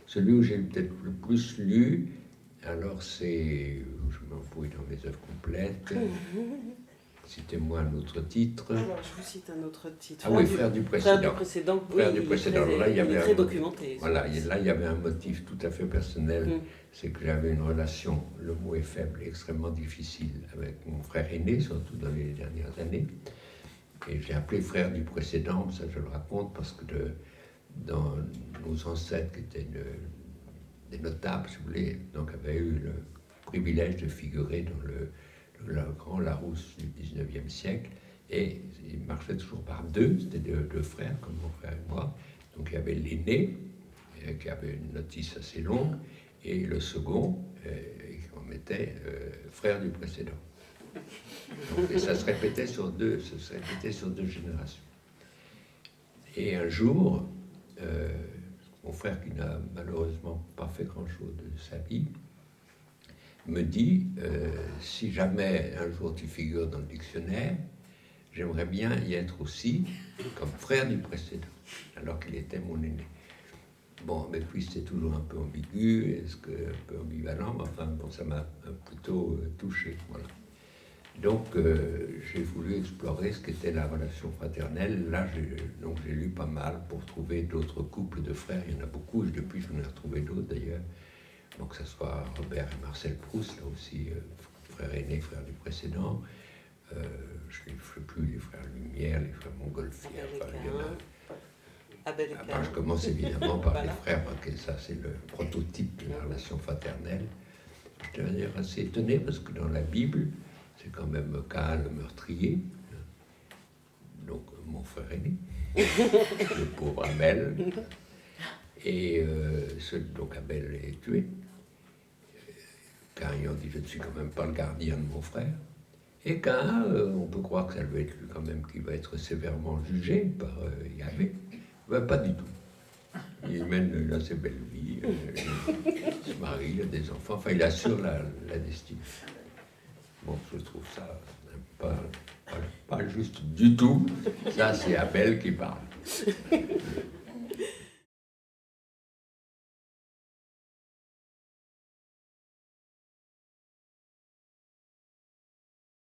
Celui où j'ai peut-être le plus lu, alors c'est, je m'embrouille dans mes œuvres complètes. Citez-moi un autre titre. Alors, je vous cite un autre titre. Ah oui, Frères du précédent. Frères du précédent, Frères oui, du précédent. Là, il y avait est très documenté. Voilà, là, il y avait un motif tout à fait personnel. C'est que j'avais une relation, le mot est faible, extrêmement difficile avec mon frère aîné, surtout dans les dernières années. Et j'ai appelé Frères du précédent, ça je le raconte, parce que dans nos ancêtres, qui étaient des notables, si vous voulez, donc avaient eu le privilège de figurer dans le grand Larousse du 19e siècle, et ils marchaient toujours par deux, c'était deux frères, comme mon frère et moi. Donc il y avait l'aîné, qui avait une notice assez longue, et le second, qu'on mettait frère du précédent. Donc, et ça se répétait sur deux générations. Et un jour, mon frère, qui n'a malheureusement pas fait grand-chose de sa vie, me dit, si jamais un jour tu figures dans le dictionnaire, j'aimerais bien y être aussi comme frère du précédent, alors qu'il était mon aîné. Bon, avec lui, c'était toujours un peu ambigu, un peu ambivalent, mais enfin, bon, ça m'a plutôt touché, voilà. Donc, j'ai voulu explorer ce qu'était la relation fraternelle. Là, j'ai lu pas mal pour trouver d'autres couples de frères. Il y en a beaucoup, et depuis, j'en ai retrouvé d'autres, d'ailleurs. Donc, que ce soit Robert et Marcel Proust, là aussi, frère aîné, frère du précédent. Je ne sais plus, les frères Lumière, les frères Montgolfier, enfin, il y en a. Enfin, je commence évidemment par les frères, parce que ça, c'est le prototype de la relation fraternelle. Je dois dire assez étonné, parce que dans la Bible, c'est quand même Caïn le meurtrier, donc mon frère aîné, le pauvre Abel, et donc Abel est tué. Caïn ayant dit, je ne suis quand même pas le gardien de mon frère. Et Caïn, on peut croire que ça va être lui quand même qui va être sévèrement jugé par Yahvé. Ben, pas du tout. Il mène une assez belle vie, il se marie, il a des enfants, enfin il assure la destinée. Bon, je trouve ça pas juste du tout. Ça, c'est Abel qui parle.